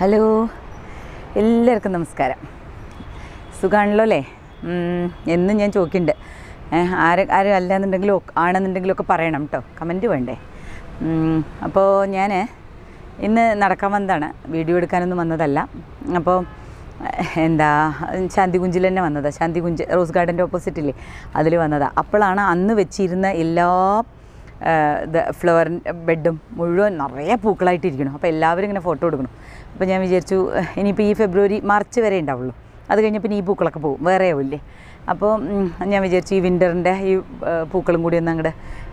Hello, എല്ലാവർക്കും നമസ്കാരം. സുഖമാണല്ലോ അല്ലേ? എന്നും ഞാൻ ചോദിക്കുന്നുണ്ട്, ആരും അല്ലാന്നുണ്ടെങ്കിലും ആണെന്നുണ്ടെങ്കിലും ഒക്കെ പറയണം കേട്ടോ, കമൻറ്റ് വേണ്ടേ. അപ്പോൾ ഞാൻ ഇന്ന് നടക്കാൻ വന്നതാണ്, വീഡിയോ എടുക്കാനൊന്നും വന്നതല്ല. അപ്പോൾ ശാന്തികുഞ്ചിൽ തന്നെ വന്നതാണ്. ശാന്തികുഞ്ച് റോസ് ഗാർഡൻ്റെ ഓപ്പോസിറ്റില്ലേ, അതിൽ വന്നതാണ്. അപ്പോഴാണ് അന്ന് വെച്ചിരുന്ന എല്ലാ ഫ്ലവർ ബെഡും മുഴുവൻ നിറയെ പൂക്കളായിട്ടിരിക്കണം. അപ്പോൾ എല്ലാവരും ഇങ്ങനെ ഫോട്ടോ എടുക്കണം. അപ്പോൾ ഞാൻ വിചാരിച്ചു ഇനിയിപ്പോൾ ഈ ഫെബ്രുവരി മാർച്ച് വരെ ഉണ്ടാവുള്ളൂ, അത് കഴിഞ്ഞപ്പോൾ ഈ പൂക്കളൊക്കെ പോകും, വേറെ ആവില്ലേ. അപ്പോൾ ഞാൻ വിചാരിച്ചു ഈ വിൻ്ററിൻ്റെ ഈ പൂക്കളും കൂടി ഒന്ന് അങ്ങോട്ട്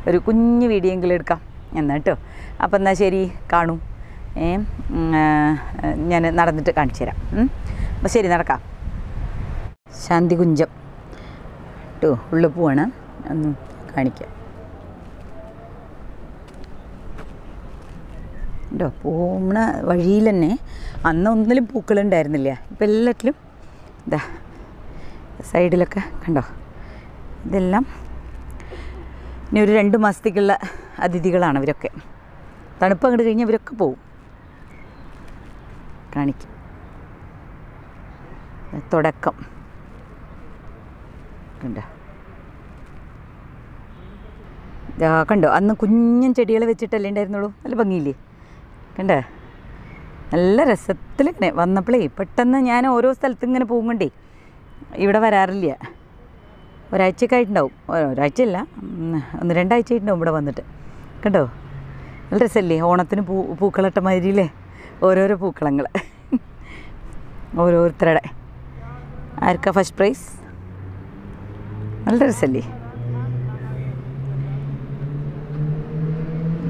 ഒരു കുഞ്ഞു വീഡിയോ എങ്കിലും എടുക്കാം എന്നാ കേട്ടോ. അപ്പോൾ എന്നാൽ ശരി, കാണൂ. ഞാൻ നടന്നിട്ട് കാണിച്ചു തരാം. അപ്പോൾ ശരി, നടക്കാം. ശാന്തികുഞ്ചം കേട്ടോ, ഉള്ളു പൂവാണ്, ഒന്ന് കാണിക്കാം കേട്ടോ. പോണ വഴിയിൽ തന്നെ അന്ന് ഒന്നിലും പൂക്കളുണ്ടായിരുന്നില്ല, ഇപ്പം എല്ലാറ്റിലും ഇതാ സൈഡിലൊക്കെ കണ്ടോ. ഇതെല്ലാം ഇനി ഒരു 2 മാസത്തേക്കുള്ള അതിഥികളാണ് ഇവരൊക്കെ. തണുപ്പ് അങ്ങോട്ട് കഴിഞ്ഞാൽ ഇവരൊക്കെ പോവും. കാണിക്കും. തുടക്കം കണ്ടോ, കണ്ടോ. അന്ന് കുഞ്ഞൻ ചെടികൾ വെച്ചിട്ടല്ലേ ഉണ്ടായിരുന്നുള്ളൂ, നല്ല ഭംഗിയില്ലേ, കണ്ടേ. നല്ല രസത്തിൽ ഇങ്ങനെ വന്നപ്പോഴേ പെട്ടെന്ന് ഞാൻ ഓരോ സ്ഥലത്തും ഇങ്ങനെ പോകുമ്പോണ്ടേ ഇവിടെ വരാറില്ല. ഒരാഴ്ചയൊക്കെ ആയിട്ടുണ്ടാവും, ഒരാഴ്ചയല്ല 1-2 ആഴ്ച ആയിട്ടുണ്ടാവും ഇവിടെ വന്നിട്ട്. കണ്ടോ, നല്ല രസമല്ലേ, ഓണത്തിന് പൂക്കളിട്ട മാതിരിയില്ലേ, ഓരോരോ പൂക്കളങ്ങൾ ഓരോരുത്തരുടെ. ആർക്കാ ഫസ്റ്റ് പ്രൈസ്? നല്ല രസമല്ലേ.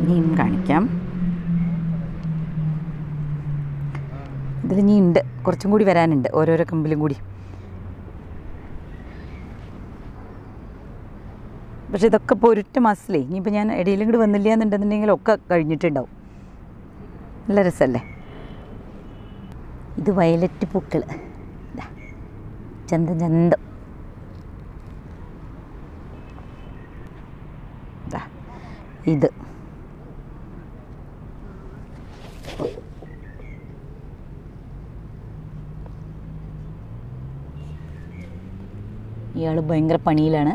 ഇനിയും കാണിക്കാം. ഇതിൽ ഇനി ഉണ്ട്, കുറച്ചും കൂടി വരാനുണ്ട്, ഓരോരോ കമ്പിലും കൂടി. പക്ഷെ ഇതൊക്കെ ഇപ്പോൾ ഒരൊറ്റ മാസത്തിലേ, ഇനിയിപ്പോൾ ഞാൻ ഇടയിലും കൂടി വന്നില്ല എന്നുണ്ടെന്നുണ്ടെങ്കിൽ ഒക്കെ കഴിഞ്ഞിട്ടുണ്ടാവും. നല്ല രസമല്ലേ. ഇത് വയലറ്റ് പൂക്കൾ, ചന്തം ചന്തം. ഇത് ഇയാൾ ഭയങ്കര പണിയിലാണ്,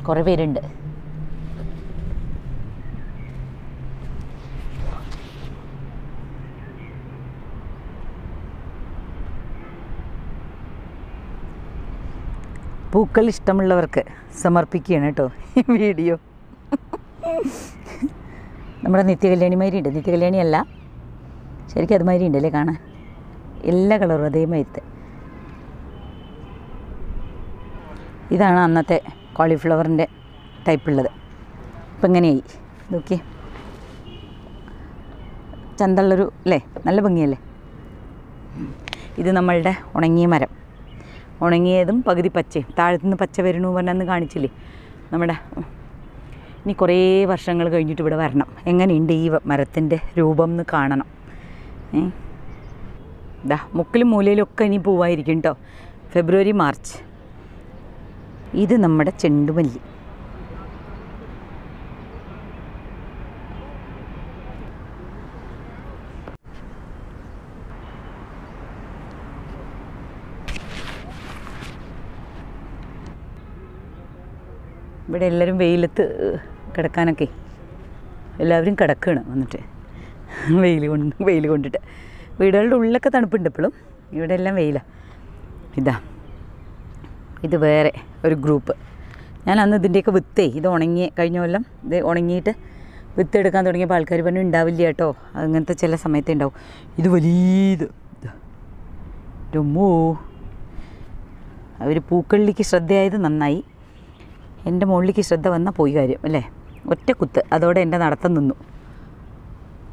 കുറേ പേരുണ്ട്. പൂക്കൾ ഇഷ്ടമുള്ളവർക്ക് സമർപ്പിക്കുകയാണ് കേട്ടോ ഈ വീഡിയോ. നമ്മുടെ നിത്യകല്യാണിമാരി ഉണ്ട്, നിത്യകല്യാണിയല്ല ശരിക്കും അതുമാതിരി ഉണ്ടല്ലേ കാണാൻ, എല്ലാ കളറും അതേമാതിരത്തെ. ഇതാണ് അന്നത്തെ കോളിഫ്ലവറിൻ്റെ ടൈപ്പുള്ളത്. ഇപ്പം ഇങ്ങനെയായി നോക്കി, ചന്തമുള്ളൊരു അല്ലേ, നല്ല ഭംഗിയല്ലേ. ഇത് നമ്മളുടെ ഉണങ്ങിയ മരം, ഉണങ്ങിയതും പകുതി പച്ചയും, താഴത്തുനിന്ന് പച്ച വരണു പറഞ്ഞന്ന് കാണിച്ചില്ലേ നമ്മുടെ. ഇനി കുറേ വർഷങ്ങൾ കഴിഞ്ഞിട്ട് ഇവിടെ വരണം, എങ്ങനെയുണ്ട് ഈ മരത്തിൻ്റെ രൂപം എന്ന് കാണണം. ഇതാ മുക്കിലും മൂലയിലും ഒക്കെ ഇനി പൂവായിരിക്കും കേട്ടോ, ഫെബ്രുവരി മാർച്ച്. ഇത് നമ്മുടെ ചെണ്ടുമല്ലി. ഇവിടെ എല്ലാവരും വെയിലത്ത് കിടക്കാനൊക്കെ എല്ലാവരും കിടക്കുകയാണ് വന്നിട്ട്, വെയിൽ കൊണ്ടിട്ട്. വീടുകളുടെ ഉള്ളിലൊക്കെ തണുപ്പുണ്ട് ഇപ്പോഴും, ഇവിടെ എല്ലാം വെയിലാണ്. ഇത് വേറെ ഒരു ഗ്രൂപ്പ്. ഞാൻ അന്ന് ഇതിൻ്റെയൊക്കെ വിത്തേ, ഇത് ഉണങ്ങി കഴിഞ്ഞ കൊല്ലം ഇത് ഉണങ്ങിയിട്ട് വിത്തെടുക്കാൻ തുടങ്ങിയപ്പോൾ ആൾക്കാർ പറഞ്ഞു ഉണ്ടാവില്ല കേട്ടോ, അങ്ങനത്തെ ചില സമയത്തേ ഉണ്ടാവും. ഇത് വലിയത് രൊമ്മോ. അവർ പൂക്കളിലേക്ക് ശ്രദ്ധയായത് നന്നായി, എൻ്റെ മുകളിലേക്ക് ശ്രദ്ധ വന്നാൽ പോയി കാര്യം അല്ലേ. ഒറ്റ കുത്ത്, അതോടെ എൻ്റെ നടത്തം നിന്നു.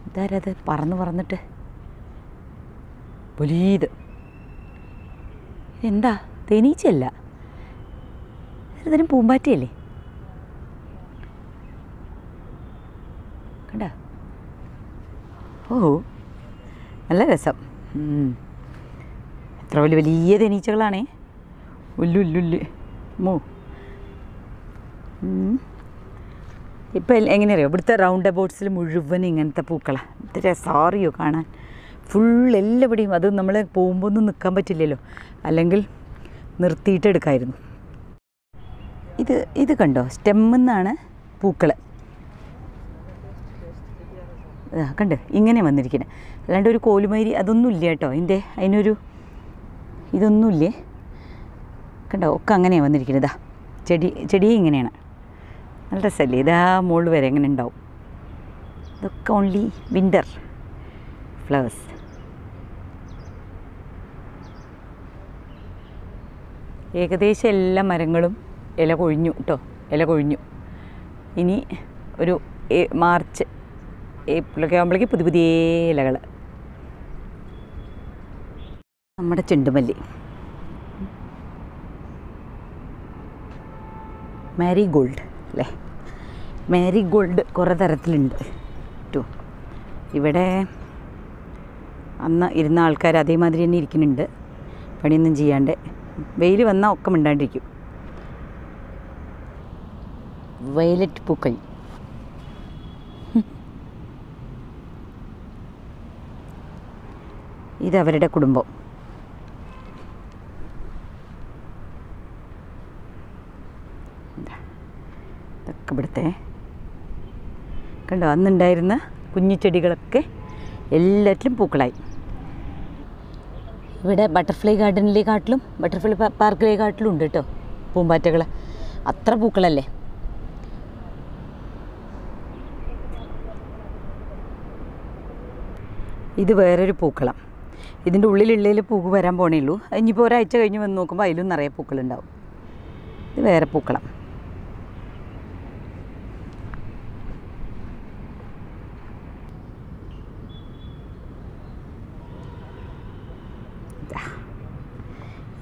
ഇതാരത് പറന്നിട്ട് വലിയത്, എന്താ തേനീച്ചയല്ല, ഇതിനും പൂമ്പാറ്റയല്ലേ. കണ്ട, ഓ നല്ല രസം. എത്ര വലിയ തേനീച്ചകളാണേ, ഉല്ലുല്ലുല്ല് മോ. ഇപ്പം എങ്ങനെ അറിയോ, ഇവിടുത്തെ റൗണ്ട് അബൌട്ട്സിൽ മുഴുവൻ ഇങ്ങനത്തെ പൂക്കളാണ്. ഇത് രസാറിയോ കാണാൻ, ഫുൾ എല്ലാവിടെയും. അത് നമ്മൾ പോകുമ്പോൾ ഒന്നും നിൽക്കാൻ പറ്റില്ലല്ലോ, അല്ലെങ്കിൽ നിർത്തിയിട്ട് എടുക്കാമായിരുന്നു. ഇത് കണ്ടോ, സ്റ്റെമ്മെന്നാണ് പൂക്കൾ. കണ്ട് ഇങ്ങനെ വന്നിരിക്കുന്നത്, അല്ലാണ്ട് ഒരു കോലുമാരി അതൊന്നും ഇല്ല കേട്ടോ. അതിനൊരു ഇതൊന്നുമില്ലേ, കണ്ടോ, ഒക്കെ അങ്ങനെയാണ് വന്നിരിക്കുന്നത്. ചെടി ഇങ്ങനെയാണ്, നല്ല രസമല്ലേ. ഇതാ മുകളിൽ വരെ എങ്ങനെ ഉണ്ടാവും. ഇതൊക്കെ ഓൺലി വിൻ്റർ ഫ്ലവേഴ്സ്. ഏകദേശം എല്ലാ മരങ്ങളും ഇല കൊഴിഞ്ഞു കേട്ടോ, ഇല കൊഴിഞ്ഞു. ഇനി ഒരു മാർച്ച് ഏപ്രിലൊക്കെ ആകുമ്പോഴേക്ക് പുതിയ ഇലകൾ. നമ്മുടെ ചെണ്ടുമല്ലി, മാരിഗോൾഡ് അല്ലേ. മാരിഗോൾഡ് കുറേ തരത്തിലുണ്ട് കേട്ടോ. ഇവിടെ അന്ന് ഇരുന്ന ആൾക്കാർ അതേമാതിരി തന്നെ ഇരിക്കുന്നുണ്ട്, പണിയൊന്നും ചെയ്യാണ്ട്. വെയിൽ വന്നാൽ ഒക്കെ മിണ്ടാണ്ടിരിക്കും. വയലറ്റ് പൂക്കൾ, ഇതവരുടെ കുടുംബം. ഇതൊക്കെ ഇവിടുത്തെ കണ്ടോ, അന്നുണ്ടായിരുന്ന കുഞ്ഞു ചെടികളൊക്കെ എല്ലാറ്റിലും പൂക്കളായി. ഇവിടെ ബട്ടർഫ്ലൈ ഗാർഡനിലേക്കാട്ടിലും ബട്ടർഫ്ലൈ പാർക്കിലേക്കാട്ടിലും ഉണ്ട് കേട്ടോ പൂമ്പാറ്റകൾ. അത്ര പൂക്കളല്ലേ. ഇത് വേറൊരു പൂക്കളം. ഇതിൻ്റെ ഉള്ളിലുള്ളിൽ പൂവ് വരാൻ പോണേ ഉള്ളൂ. ഇനിയിപ്പോൾ ഒരാഴ്ച കഴിഞ്ഞ് വന്ന് നോക്കുമ്പോൾ അതിലും നിറയെ പൂക്കളുണ്ടാവും. ഇത് വേറെ പൂക്കളം.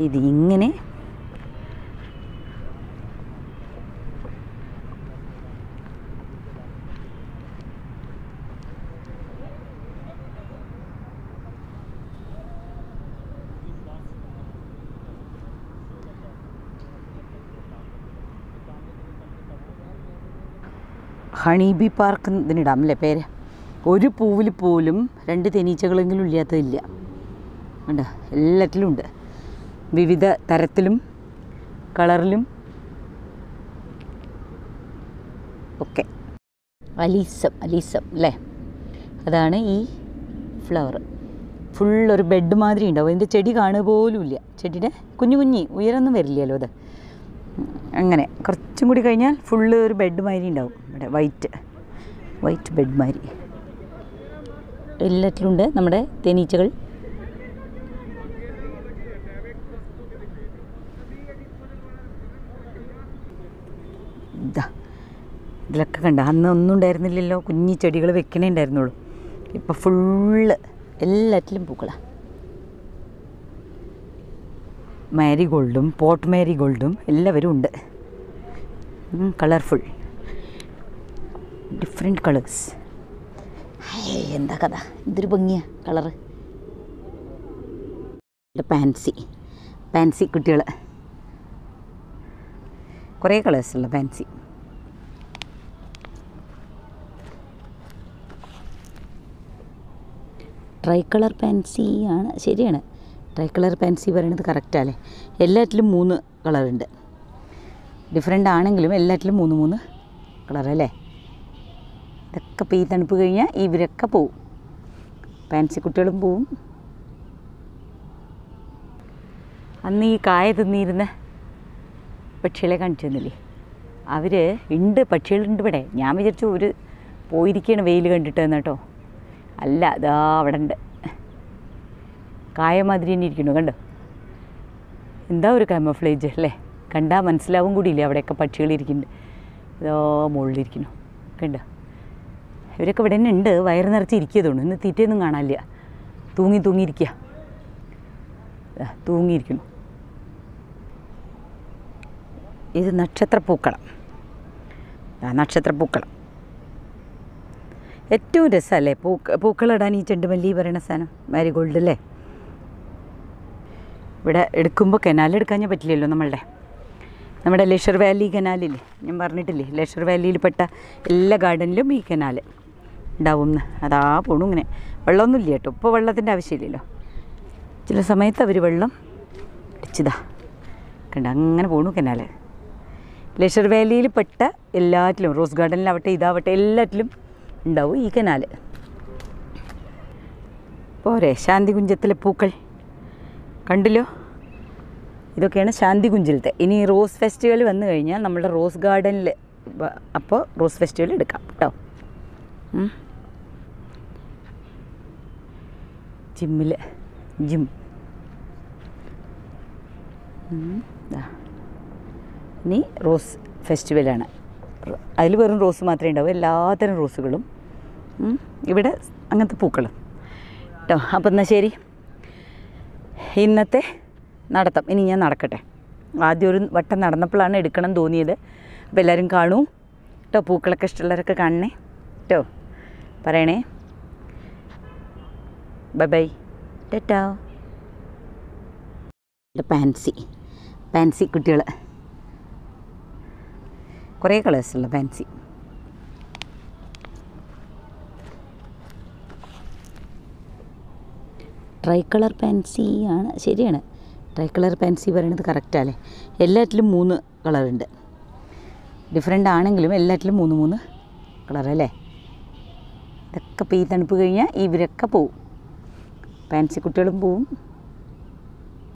ഇതിങ്ങനെ ഹണി ബി പാർക്ക് ഇതിനിടാം അല്ലേ പേര്. ഒരു പൂവിൽ പോലും 2 തേനീച്ചകളെങ്കിലും ഇല്ലാത്തതില്ല. ഉണ്ട്, എല്ലാറ്റിലും ഉണ്ട്, വിവിധ തരത്തിലും കളറിലും ഒക്കെ. അലീസം അല്ലേ, അതാണ് ഈ ഫ്ലവർ. ഫുള്ളൊരു ബെഡ് മാതിരി ഉണ്ടാവും. അതിൻ്റെ ചെടി കാണുക പോലും ഇല്ല. ചെടിയുടെ കുഞ്ഞി ഉയരൊന്നും വരില്ലല്ലോ അത്. അങ്ങനെ കുറച്ചും കൂടി കഴിഞ്ഞാൽ ഫുള്ള് ഒരു ബെഡ് മാതിരി ഉണ്ടാവും. ഇവിടെ വൈറ്റ് ബെഡ് മാതിരി എല്ലാറ്റിലും ഉണ്ട് നമ്മുടെ തേനീച്ചകൾ. ഇതിലൊക്കെ കണ്ട, അന്ന് ഒന്നും ഉണ്ടായിരുന്നില്ലല്ലോ, കുഞ്ഞി ചെടികൾ വെക്കണേ ഉണ്ടായിരുന്നുള്ളൂ. ഇപ്പം ഫുള്ള് എല്ലാറ്റിലും പൂക്കളാണ്. മാരിഗോൾഡും പോട്ട് മാരിഗോൾഡും എല്ലാവരും ഉണ്ട്. Colourful, different colours. എന്താ കഥ, ഇതൊരു ഭംഗിയാ കളറ്. പാൻസി കുട്ടികൾ, കുറേ കളേഴ്സുള്ള പാൻസി. ട്രൈ കളർ പാൻസി ആണ്, ശരിയാണ്. ട്രൈ കളർ പാൻസി പറയുന്നത് കറക്റ്റല്ലേ. എല്ലാറ്റിലും 3 കളറുണ്ട്. ഡിഫറെൻ്റ് ആണെങ്കിലും എല്ലാറ്റിലും 3 കളറല്ലേ. ഇതൊക്കെ ഇപ്പോൾ ഈ തണുപ്പ് കഴിഞ്ഞാൽ ഇവരൊക്കെ പോവും. പാൻസി കുട്ടികളും പോവും. അന്ന് ഈ കായ തിന്നിരുന്ന പക്ഷികളെ കാണിച്ചു തന്നില്ലേ, അവർ ഉണ്ട്, പക്ഷികളുണ്ട് ഇവിടെ. ഞാൻ വിചാരിച്ചു ഒരു പോയിരിക്കുകയാണ് വെയിൽ കണ്ടിട്ട് എന്ന് കേട്ടോ. അല്ല, അതാ അവിടെ ഉണ്ട്, കായ മാതിരി തന്നെ ഇരിക്കുന്നു. കണ്ടോ, എന്താ ഒരു കാമഫ്ലേജ് അല്ലേ. കണ്ടാൽ മനസ്സിലാവും കൂടിയില്ലേ അവിടെയൊക്കെ പക്ഷികളിരിക്കുന്നുണ്ട്. ഇതോ മുകളിലിരിക്കുന്നു, കണ്ടോ. ഇവരൊക്കെ ഇവിടെ തന്നെ ഉണ്ട്, വയറ് നിറച്ച് ഇരിക്കുക തോന്നുന്നു. ഇന്ന് തീറ്റയൊന്നും കാണാനില്ല, തൂങ്ങിയിരിക്കുക, തൂങ്ങിയിരിക്കുന്നു. ഇത് നക്ഷത്രപ്പൂക്കളം. ഏറ്റവും രസമല്ലേ പൂക്കളിടാൻ ഈ ചെണ്ടുമല്ലി പറയുന്ന സാധനം, മാരിഗോൾഡ് അല്ലേ. ഇവിടെ എടുക്കുമ്പോൾ കനാലെടുക്കാഞ്ഞാൽ പറ്റില്ലല്ലോ നമ്മളുടെ. നമ്മുടെ ലെഷർ വാലി കനാലില്ലേ, ഞാൻ പറഞ്ഞിട്ടില്ലേ, ലെഷർ വാലിയിൽപ്പെട്ട എല്ലാ ഗാർഡനിലും ഈ കനാൽ ഉണ്ടാവും. അതാ പോണു ഇങ്ങനെ. വെള്ളമൊന്നുമില്ല കേട്ടോ, ഇപ്പോൾ വെള്ളത്തിൻ്റെ ആവശ്യമില്ലല്ലോ. ചില സമയത്ത് അവർ വെള്ളം അടിച്ചതാ കണ്ട അങ്ങനെ പോണു കനാൽ. ലെഷർ വാലിയിൽപ്പെട്ട എല്ലാറ്റിലും, റോസ് ഗാർഡനിലാവട്ടെ ഇതാവട്ടെ എല്ലാറ്റിലും ഉണ്ടാവും ഈ കനാൽ. പോരെ ശാന്തികുഞ്ചത്തിലെ പൂക്കൾ കണ്ടില്ലോ. ഇതൊക്കെയാണ് ശാന്തികുഞ്ചിലത്തെ. ഇനി റോസ് ഫെസ്റ്റിവൽ വന്നു കഴിഞ്ഞാൽ നമ്മുടെ റോസ് ഗാർഡനിൽ അപ്പോൾ റോസ് ഫെസ്റ്റിവൽ എടുക്കാം കേട്ടോ. ജിം ഇനി റോസ് ഫെസ്റ്റിവലാണ്. അതിൽ വെറും റോസ് മാത്രമേ ഉണ്ടാവൂ, എല്ലാത്തരം റോസുകളും ഇവിടെ അങ്ങനത്തെ പൂക്കളും കേട്ടോ. അപ്പം എന്നാൽ ശരി, ഇന്നത്തെ നടത്തം ഇനി ഞാൻ നടക്കട്ടെ. ആദ്യം ഒരു വട്ടം നടന്നപ്പോഴാണ് എടുക്കണം തോന്നിയത്. അപ്പോൾ എല്ലാവരും കാണൂ കേട്ടോ, പൂക്കളൊക്കെ ഇഷ്ടമുള്ളവരൊക്കെ കാണണേ കേട്ടോ, പറയണേ. Bye bye, Tata. പാൻസി കുട്ടികൾ, കുറേ കളേഴ്സുള്ള പാൻസി. ട്രൈ കളർ പാൻസി ആണ്, ശരിയാണ്. ട്രൈ കളർ പാൻസി പറയുന്നത് കറക്റ്റല്ലേ. എല്ലാറ്റിലും 3 കളറുണ്ട്. ഡിഫറെൻ്റ് ആണെങ്കിലും എല്ലാറ്റിലും 3 കളറല്ലേ. ഇതൊക്കെ ഇപ്പോൾ ഈ തണുപ്പ് കഴിഞ്ഞാൽ ഇവരൊക്കെ പോവും, പാൻസി കുട്ടികളും പോവും.